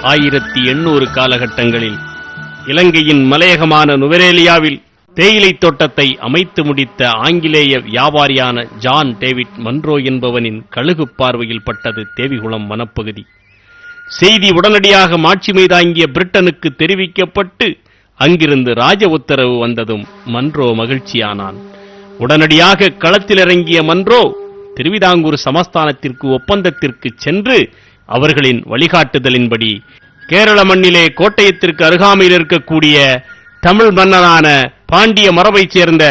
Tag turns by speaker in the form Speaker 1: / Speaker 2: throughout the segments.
Speaker 1: 1800 காலகட்டங்களில் இலங்கையின் மலையகமான நுவரேலியாவில் தேயிலை தோட்டத்தை அமைத்து முடித்த ஆங்கிலேய வியாபாரியான ஜான் டேவிட் மன்றோ என்பவனின் கழுகு பார்வையில் பட்டது தேவிகுளம் வனப்பகுதி. செய்தி உடனடியாக மாட்சிமை தாங்கிய பிரிட்டனுக்கு தெரிவிக்கப்பட்டு அங்கிருந்து ராஜ உத்தரவு வந்ததும் மன்றோ மகிழ்ச்சியானான். உடனடியாக களத்திலிறங்கிய மன்றோ திருவிதாங்கூர் சமஸ்தானத்திற்கு ஒப்பந்தத்திற்கு சென்று அவர்களின் வழிகாட்டுதலின்படி கேரள மண்ணிலே கோட்டயத்திற்கு அருகாமையில் இருக்கக்கூடிய தமிழ் மன்னனான பாண்டிய மரபைச் சேர்ந்த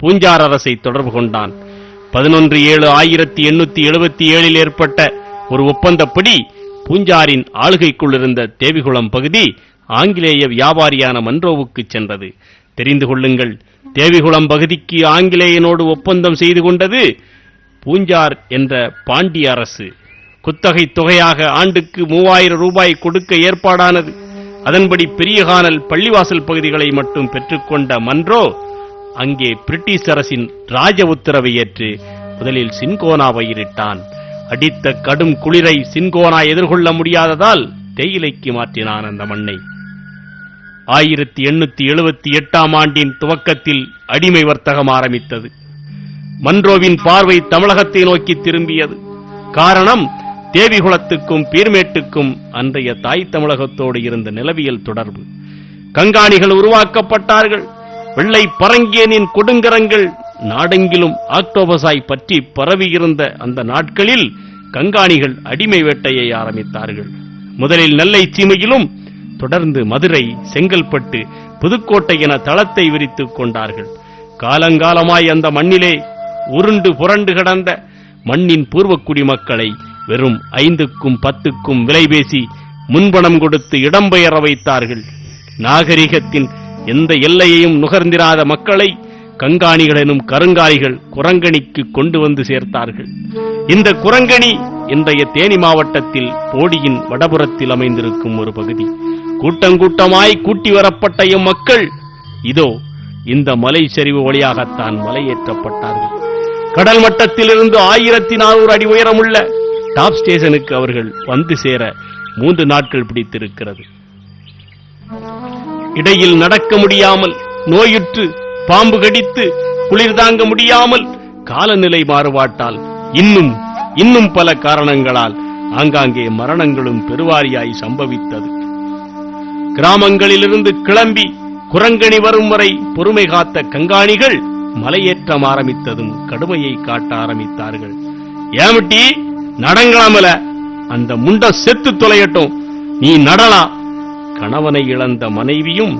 Speaker 1: பூஞ்சார் அரசை தொடர்பு கொண்டான். 11/7/1877 ஏற்பட்ட ஒரு ஒப்பந்தப்படி பூஞ்சாரின் ஆளுகைக்குள் இருந்த தேவிகுளம் பகுதி ஆங்கிலேய வியாபாரியான மன்றோவுக்கு சென்றது. தெரிந்து கொள்ளுங்கள், தேவிகுளம் பகுதிக்கு ஆங்கிலேயனோடு ஒப்பந்தம் செய்து கொண்டது பூஞ்சார் என்ற பாண்டிய அரசு. குத்தகை தொகையாக ஆண்டுக்கு 3000 ரூபாய் கொடுக்க ஏற்பாடானது. அதன்படி பெரியகானல் பள்ளிவாசல் பகுதிகளை மட்டும் பெற்றுக்கொண்ட மன்றோ அங்கே பிரிட்டிஷ் அரசின் ராஜ உத்தரவை ஏற்று முதலில் சின்கோனா பயிரிட்டான். அடித்த கடும் குளிரை சின்கோனா எதிர்கொள்ள முடியாததால் தேயிலைக்கு மாற்றினான் அந்த மண்ணை. 1878 ஆண்டின் துவக்கத்தில் அடிமை வர்த்தகம் ஆரம்பித்தது. மன்றோவின் பார்வை தமிழகத்தை நோக்கி திரும்பியது. காரணம், தேவிகுளத்துக்கும் பீர்மேட்டுக்கும் அன்றைய தாய் தமிழகத்தோடு இருந்த நிலவியல் தொடர்பு. கங்காணிகள் உருவாக்கப்பட்டார்கள். வெள்ளை பரங்கியனின் கொடுங்கரங்கள் நாடெங்கிலும் ஆக்டோபஸாய் பற்றி பரவியிருந்த அந்த நாட்களில் கங்காணிகள் அடிமை வேட்டையை ஆரம்பித்தார்கள். முதலில் நெல்லை சீமையிலும் தொடர்ந்து மதுரை, செங்கல்பட்டு, புதுக்கோட்டை என தளத்தை விரித்துக் கொண்டார்கள். காலங்காலமாய் அந்த மண்ணிலே உருண்டு புரண்டு கிடந்த மண்ணின் பூர்வக்குடி மக்களை வெறும் 5க்கும் 10க்கும் விலை பேசி முன்பணம் கொடுத்து இடம்பெயர வைத்தார்கள். நாகரிகத்தின் எந்த எல்லையையும் நுகர்ந்திராத மக்களை கங்காணிகள் எனும் கருங்காலிகள் குரங்கணிக்கு கொண்டு வந்து சேர்த்தார்கள். இந்த குரங்கணி இன்றைய தேனி மாவட்டத்தில் போடியின் வடபுறத்தில் அமைந்திருக்கும் ஒரு பகுதி. கூட்டங்கூட்டமாய் கூட்டி வரப்பட்ட மக்கள் இதோ இந்த மலை சரிவு வழியாகத்தான் மலையேற்றப்பட்டார்கள். கடல் மட்டத்திலிருந்து 1400 அடி உயரமுள்ள டாப் ஸ்டேஷனுக்கு அவர்கள் வந்து சேர 3 நாட்கள் பிடித்திருக்கிறது. இடையில் நடக்க முடியாமல், நோயுற்று, பாம்பு கடித்து, குளிர் தாங்க முடியாமல், காலநிலை மாறுபாட்டால், இன்னும் பல காரணங்களால் ஆங்காங்கே மரணங்களும் பெருவாரியாய் சம்பவித்தது. கிராமங்களிலிருந்து கிளம்பி குரங்கணி வரும் வரை பொறுமை காத்த கங்காணிகள் மலையேற்றம் ஆரம்பித்ததும் கடுமையை காட்ட ஆரம்பித்தார்கள். ஏமிட்டி நடங்களாமல, அந்த முண்ட செத்து தொலையட்டும், நீ நடலா. கணவனை இழந்த மனைவியும்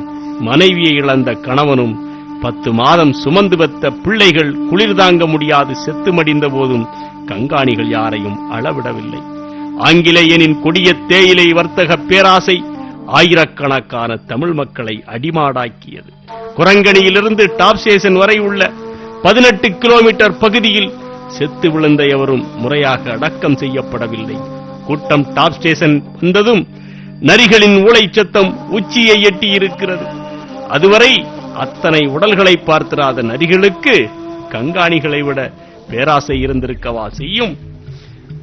Speaker 1: மனைவியை இழந்த கணவனும் 10 மாதம் சுமந்து பெற்ற பிள்ளைகள் குளிர் தாங்க முடியாது செத்து மடிந்த போதும் கங்காணிகள் யாரையும் அளவிடவில்லை. ஆங்கிலேயனின் கொடிய தேயிலை வர்த்தக பேராசை ஆயிரக்கணக்கான தமிழ் மக்களை அடிமாடாக்கியது. குரங்கணியிலிருந்து டாப் ஸ்டேஷன் வரை உள்ள 18 கிலோமீட்டர் பகுதியில் செத்து விழுந்த எவரும் முறையாக அடக்கம் செய்யப்படவில்லை. கூட்டம் டாப் ஸ்டேஷன் வந்ததும் நரிகளின் ஊளை சத்தம் உச்சியை எட்டி இருக்கிறது. அதுவரை அத்தனை உடல்களை பார்த்திராத நரிகளுக்கு கங்காணிகளை விட பேராசை இருந்திருக்கவா செய்யும்.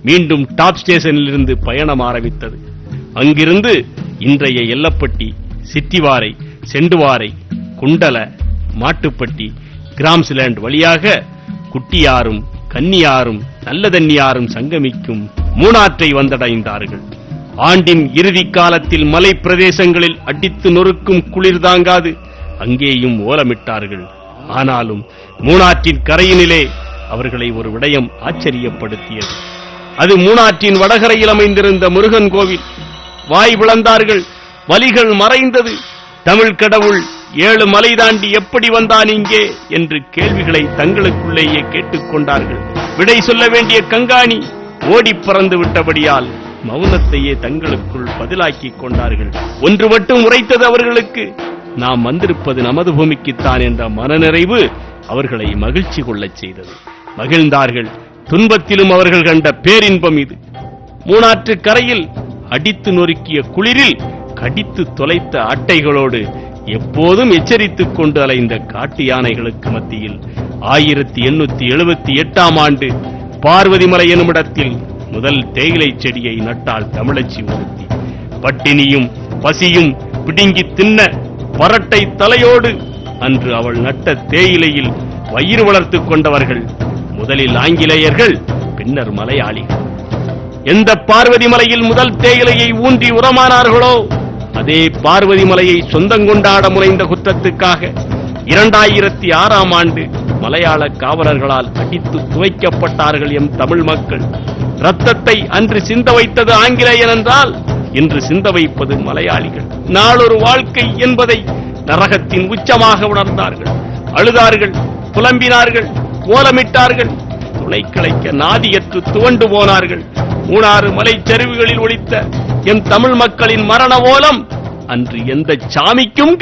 Speaker 1: மீண்டும் டாப் ஸ்டேஷனில் இருந்து பயணம் ஆரம்பித்தது. அங்கிருந்து இன்றைய எல்லப்பட்டி, சிட்டிவாரை, செண்டுவாரை, குண்டல, மாட்டுப்பட்டி, கிராம்ஸ்லேண்ட் வழியாக குட்டியாரும் கன்னியாரும் நல்ல தண்ணியாரும் சங்கமிக்கும் மூணாற்றை வந்தடைந்தார்கள். ஆண்டின் இறுதி காலத்தில் மலை பிரதேசங்களில் அடித்து நொறுக்கும் குளிர் தாங்காது அங்கேயும் ஓலமிட்டார்கள். ஆனாலும் மூணாற்றின் கரையினிலே அவர்களை ஒரு விடயம் ஆச்சரியப்படுத்தியது. அது மூணாற்றின் வடகரையில் அமைந்திருந்த முருகன் கோவில். வாய் விளந்தார்கள். வலிகள் மறைந்தது. தமிழ் கடவுள் 7 மலை தாண்டி எப்படி வந்தான் இங்கே என்று கேள்விகளை தங்களுக்குள்ளேயே கேட்டுக்கொண்டார்கள். விடை சொல்ல வேண்டிய கங்காணி ஓடி பறந்து விட்டபடியால் மௌனத்தையே தங்களுக்குள் பதிலாக்கிக் கொண்டார்கள். ஒன்று மட்டும் உரைத்தது அவர்களுக்கு, நாம் வந்திருப்பது நமது பூமிக்குத்தான் என்ற மனநிறைவு அவர்களை மகிழ்ச்சி கொள்ளச் செய்தது. மகிழ்ந்தார்கள். துன்பத்திலும் அவர்கள் கண்ட பேரின்பம் இது. மூணாற்று கரையில் அடித்து நொறுக்கிய குளிரில் கடித்து தொலைத்த அட்டைகளோடு எப்போதும் எச்சரித்துக் கொண்டு அலைந்த காட்டு யானைகளுக்கு மத்தியில் 1878 ஆண்டு பார்வதிமலை எனுமிடத்தில் முதல் தேயிலை செடியை நட்டாள் தமிழச்சி ஒருத்தி. பட்டினியும் பசியும் பிடுங்கி தின்ன பரட்டை தலையோடு அன்று அவள் நட்ட தேயிலையில் வயிறு வளர்த்துக் கொண்டவர்கள் முதலில் ஆங்கிலேயர்கள், பின்னர் மலையாளிகள். எந்த பார்வதி மலையில் முதல் தேயிலையை ஊன்றி உரமானார்களோ அதே பார்வதி மலையை சொந்தங்கொண்டாட முனைந்த குற்றத்துக்காக 2006ஆம் ஆண்டு மலையாள காவலர்களால் அடித்து துவைக்கப்பட்டார்கள் எம் தமிழ் மக்கள். ரத்தத்தை அன்று சிந்த வைத்தது ஆங்கிலேயன் என்றால் இன்று சிந்த வைப்பது மலையாளிகள். நாளொரு வாழ்க்கை என்பதை நரகத்தின் உச்சமாக உணர்ந்தார்கள். அழுதார்கள், புலம்பினார்கள், ஓலமிட்டார்கள், துணை கிளைக்க நாதியற்று துவண்டு போனார்கள். மூணாறு மலைச்சரிவுகளில் ஒலித்த என் தமிழ் மக்களின் மரண ஓலம் அன்று எந்த சாமிக்கும்